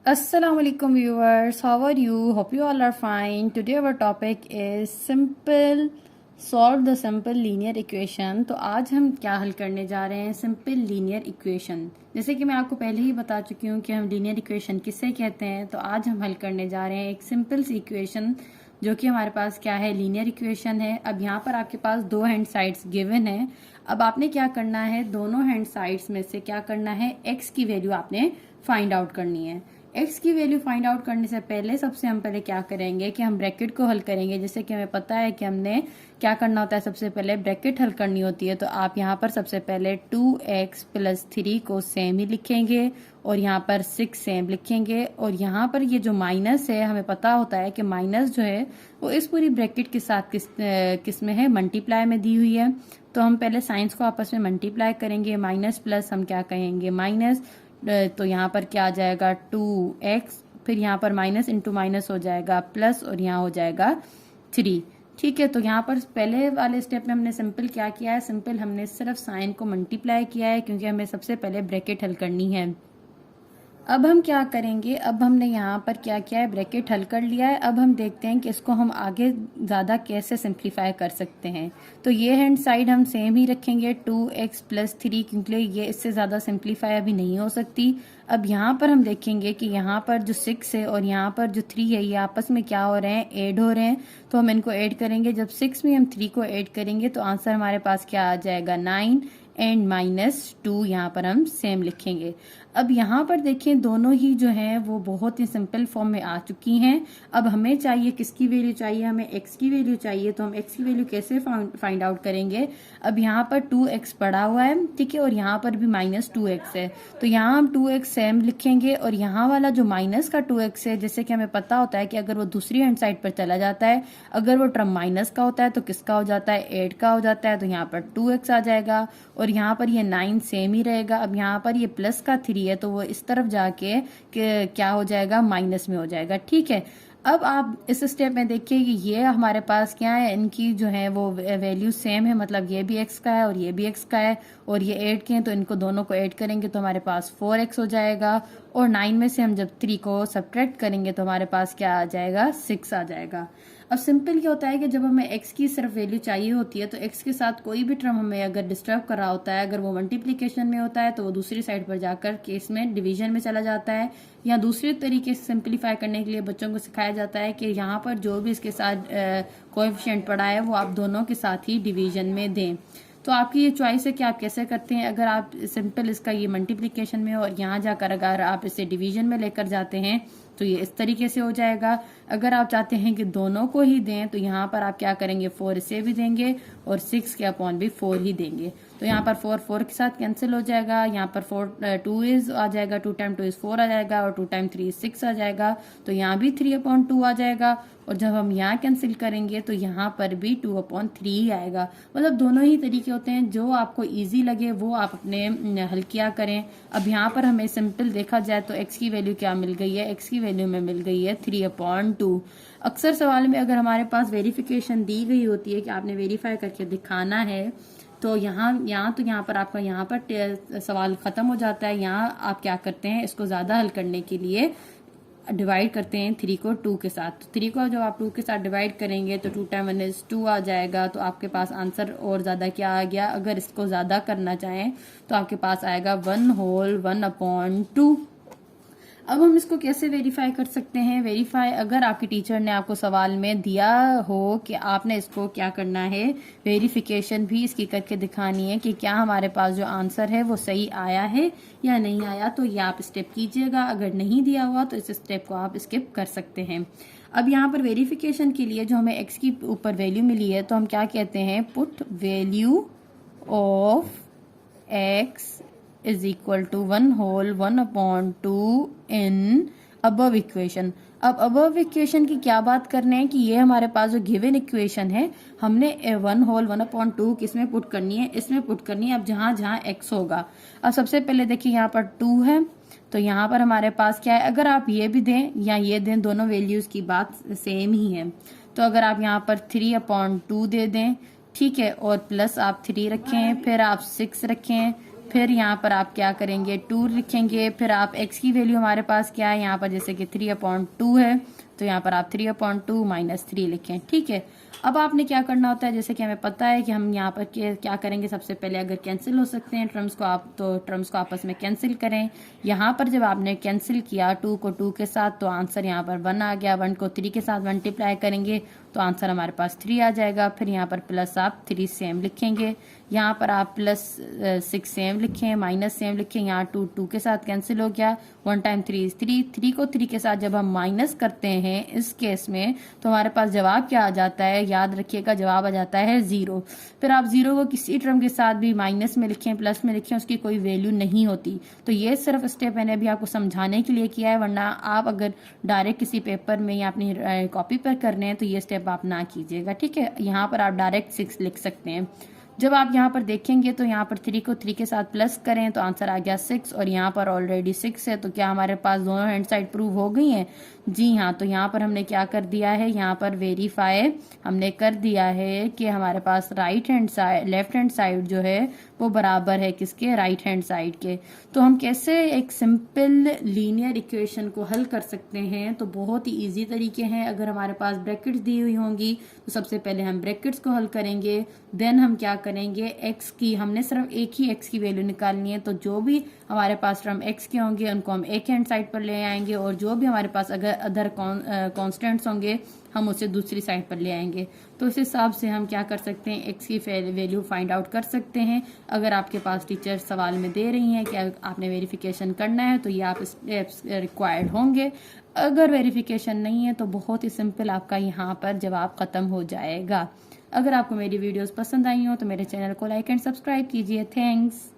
Assalamu alaikum viewers, how are you? Hope you all are fine. Today our topic is simple solve the simple linear equation. तो आज हम क्या हल करने जा रहे हैं? Simple linear equation. जैसे कि मैं आपको पहले ही बता चुकी हूँ कि हम लीनियर इक्वेशन किससे कहते हैं, तो आज हम हल करने जा रहे हैं एक सिंपल सी इक्वेशन जो कि हमारे पास क्या है, लीनियर इक्वेशन है। अब यहाँ पर आपके पास दो हैंड साइड्स गिवन है। अब आपने क्या करना है, दोनों हैंड साइड्स में से क्या करना है, एक्स की वैल्यू आपने फाइंड आउट करनी है। एक्स की वैल्यू फाइंड आउट करने से पहले सबसे हम पहले क्या करेंगे कि हम ब्रैकेट को हल करेंगे। जैसे कि हमें पता है कि हमने क्या करना होता है, सबसे पहले ब्रैकेट हल करनी होती है। तो आप यहाँ पर सबसे पहले 2x + 3 को सेम ही लिखेंगे और यहाँ पर 6 सेम लिखेंगे। और यहाँ पर ये जो माइनस है, हमें पता होता है कि माइनस जो है वो इस पूरी ब्रैकेट के साथ किस में है, मल्टीप्लाई में दी हुई है। तो हम पहले साइंस को आपस में मल्टीप्लाई करेंगे, माइनस प्लस हम क्या कहेंगे, माइनस। तो यहाँ पर क्या आ जाएगा 2x, फिर यहाँ पर माइनस इंटू माइनस हो जाएगा प्लस और यहाँ हो जाएगा 3। ठीक है, तो यहाँ पर पहले वाले स्टेप में हमने सिंपल क्या किया है, सिंपल हमने सिर्फ साइन को मल्टीप्लाई किया है क्योंकि हमें सबसे पहले ब्रैकेट हल करनी है। अब हम क्या करेंगे, अब हमने यहाँ पर क्या किया है, ब्रैकेट हल कर लिया है। अब हम देखते हैं कि इसको हम आगे ज़्यादा कैसे सिंप्लीफाई कर सकते हैं। तो ये हैंड साइड हम सेम ही रखेंगे 2x + 3, क्योंकि ये इससे ज़्यादा सिंप्लीफाई अभी नहीं हो सकती। अब यहाँ पर हम देखेंगे कि यहाँ पर जो 6 है और यहाँ पर जो 3 है, ये आपस में क्या हो रहे हैं, ऐड हो रहे हैं। तो हम इनको ऐड करेंगे। जब 6 में हम 3 को ऐड करेंगे तो आंसर हमारे पास क्या आ जाएगा, 9 एंड -2 यहाँ पर हम सेम लिखेंगे। अब यहाँ पर देखें, दोनों ही जो हैं वो बहुत ही सिंपल फॉर्म में आ चुकी हैं। अब हमें चाहिए किसकी वैल्यू चाहिए, हमें x की वैल्यू चाहिए। तो हम x की वैल्यू कैसे फाइंड आउट करेंगे। अब यहाँ पर 2x पड़ा हुआ है, ठीक है, और यहाँ पर भी -2x है। तो यहाँ हम 2x सेम लिखेंगे और यहाँ वाला जो माइनस का 2x है, जैसे कि हमें पता होता है कि अगर वो दूसरी हैंड साइड पर चला जाता है, अगर वो टर्म माइनस का होता है तो किसका हो जाता है, 8 का हो जाता है। तो यहाँ पर 2x आ जाएगा और यहाँ पर ये 9 सेम ही रहेगा। अब यहाँ पर ये प्लस का 3 है तो वो इस तरफ जाके क्या हो जाएगा, माइनस में हो जाएगा। ठीक है, अब आप इस स्टेप में देखिए कि ये हमारे पास क्या है, इनकी जो है वो वैल्यू सेम है, मतलब ये भी x का है और ये भी x का है और ये 8 के हैं। तो इनको दोनों को ऐड करेंगे तो हमारे पास 4x हो जाएगा। और 9 में से हम जब 3 को सब्ट्रैक्ट करेंगे तो हमारे पास क्या आ जाएगा, 6 आ जाएगा। अब सिंपल क्या होता है कि जब हमें x की सिर्फ वैल्यू चाहिए होती है तो x के साथ कोई भी टर्म हमें अगर डिस्टर्ब कर रहा होता है, अगर वो मल्टीप्लिकेशन में होता है तो वो दूसरी साइड पर जाकर केस में डिवीजन में चला जाता है। या दूसरे तरीके से सिंप्लीफाई करने के लिए बच्चों को सिखाया जाता है कि यहाँ पर जो भी इसके साथ कोएफिशिएंट पड़ा है वो आप दोनों के साथ ही डिवीजन में दें। तो आपकी ये चॉइस है कि आप कैसे करते हैं। अगर आप सिंपल इसका ये मल्टीप्लिकेशन में और यहाँ जाकर अगर आप इसे डिवीजन में लेकर जाते हैं तो ये इस तरीके से हो जाएगा। अगर आप चाहते हैं कि दोनों को ही दें तो यहाँ पर आप क्या करेंगे, 4 इसे भी देंगे और 6 के अपॉन भी 4 ही देंगे। तो यहाँ पर 4 के साथ कैंसिल हो जाएगा। यहाँ पर 2 इज आ जाएगा, 2 टाइम 2 इज 4 आ जाएगा और 2 टाइम 3 इज 6 आ जाएगा। तो यहाँ भी 3/2 आ जाएगा और जब हम यहाँ कैंसिल करेंगे तो यहाँ पर भी 2/3 ही आएगा। मतलब दोनों ही तरीके होते हैं, जो आपको इजी लगे वो आप अपने हल किया करें। अब यहाँ पर हमें सिंपल देखा जाए तो x की वैल्यू क्या मिल गई है, x की वैल्यू में मिल गई है 3/2। अक्सर सवाल में अगर हमारे पास वेरिफिकेशन दी गई होती है कि आपने वेरीफाई करके दिखाना है तो यहाँ पर आपका यहाँ पर सवाल खत्म हो जाता है। यहाँ आप क्या करते हैं, इसको ज्यादा हल करने के लिए डिवाइड करते हैं 3 को 2 के साथ। तो 3 को जब आप 2 के साथ डिवाइड करेंगे तो 2 टाइम 1 इज 2 आ जाएगा। तो आपके पास आंसर और ज़्यादा क्या आ गया, अगर इसको ज़्यादा करना चाहें तो आपके पास आएगा 1/1/2। अब हम इसको कैसे वेरीफाई कर सकते हैं। वेरीफाई, अगर आपकी टीचर ने आपको सवाल में दिया हो कि आपने इसको क्या करना है, वेरिफिकेशन भी इसकी करके दिखानी है कि क्या हमारे पास जो आंसर है वो सही आया है या नहीं आया। तो ये आप स्टेप कीजिएगा। अगर नहीं दिया हुआ तो इस स्टेप को आप स्किप कर सकते हैं। अब यहाँ पर वेरिफिकेशन के लिए जो हमें x की ऊपर वैल्यू मिली है तो हम क्या कहते हैं, put value of x is equal to 1/1/2 in above equation. अब अबव इक्वेशन की क्या बात करने हैं कि ये हमारे पास जो गिवन इक्वेशन है, हमने 1/1/2 किसमें पुट करनी है, इसमें पुट करनी है। अब जहां जहां x होगा, अब सबसे पहले देखिए यहाँ पर 2 है तो यहाँ पर हमारे पास क्या है, अगर आप ये भी दें या ये दें, दोनों वैल्यूज की बात सेम ही है। तो अगर आप यहाँ पर 3/2 दे दें, ठीक है, और प्लस आप 3 रखें, फिर आप 6 रखें, फिर यहाँ पर आप क्या करेंगे 2 लिखेंगे, फिर आप x की वैल्यू हमारे पास क्या है यहाँ पर जैसे कि 3/2 है, तो यहाँ पर आप 3/2 माइनस 3 लिखें। ठीक है, अब आपने क्या करना होता है, जैसे कि हमें पता है कि हम यहाँ पर क्या करेंगे, सबसे पहले अगर कैंसिल हो सकते हैं टर्म्स को आप तो टर्म्स को आपस में कैंसिल करें। यहाँ पर जब आपने कैंसिल किया 2 को 2 के साथ तो आंसर यहाँ पर 1 आ गया, 1 को 3 के साथ मल्टीप्लाई करेंगे तो आंसर हमारे पास 3 आ जाएगा। फिर यहाँ पर प्लस आप 3 सेम लिखेंगे, यहाँ पर आप प्लस 6 सेम लिखें, माइनस सेम लिखें, यहाँ 2 2 के साथ कैंसिल हो गया, 1 टाइम 3 इज 3, 3 को 3 के साथ जब हम माइनस करते हैं इस केस में तो हमारे पास जवाब क्या आ जाता है, याद रखिएगा जवाब आ जाता है 0। फिर आप 0 को किसी टर्म के साथ भी माइनस में लिखें प्लस में लिखें उसकी कोई वैल्यू नहीं होती। तो ये सिर्फ स्टेप मैंने अभी आपको समझाने के लिए किया है, वरना आप अगर डायरेक्ट किसी पेपर में या अपनी कॉपी पर करने हैं तो ये स्टेप आप ना कीजिएगा। ठीक है, यहाँ पर आप डायरेक्ट 6 लिख सकते हैं। जब आप यहाँ पर देखेंगे तो यहाँ पर 3 को 3 के साथ प्लस करें तो आंसर आ गया 6, और यहाँ पर ऑलरेडी 6 है, तो क्या हमारे पास दोनों हैंड साइड प्रूव हो गई हैं? जी हाँ, तो यहाँ पर हमने क्या कर दिया है, यहाँ पर वेरीफाई हमने कर दिया है कि हमारे पास right hand side left hand side जो है वो बराबर है किसके, राइट हैंड साइड के। तो हम कैसे एक सिंपल लीनियर इक्वेशन को हल कर सकते हैं, तो बहुत ही इजी तरीके हैं। अगर हमारे पास ब्रैकेट्स दी हुई होंगी तो सबसे पहले हम ब्रैकेट्स को हल करेंगे, देन हम क्या करेंगे x की, हमने सिर्फ एक ही x की वैल्यू निकालनी है, तो जो भी हमारे पास टर्म x के होंगे उनको हम एक हैंड साइड पर ले आएंगे, और जो भी हमारे पास अगर अदर कॉन्स्टेंट्स होंगे हम उसे दूसरी साइड पर ले आएंगे। तो इस हिसाब से हम क्या कर सकते हैं, x की वैल्यू फाइंड आउट कर सकते हैं। अगर आपके पास टीचर सवाल में दे रही हैं कि आपने वेरिफिकेशन करना है तो ये आप स्टेप्स रिक्वायर्ड होंगे। अगर वेरिफिकेशन नहीं है तो बहुत ही सिंपल आपका यहाँ पर जवाब खत्म हो जाएगा। अगर आपको मेरी वीडियोस पसंद आई हो तो मेरे चैनल को लाइक एंड सब्सक्राइब कीजिए। थैंक्स।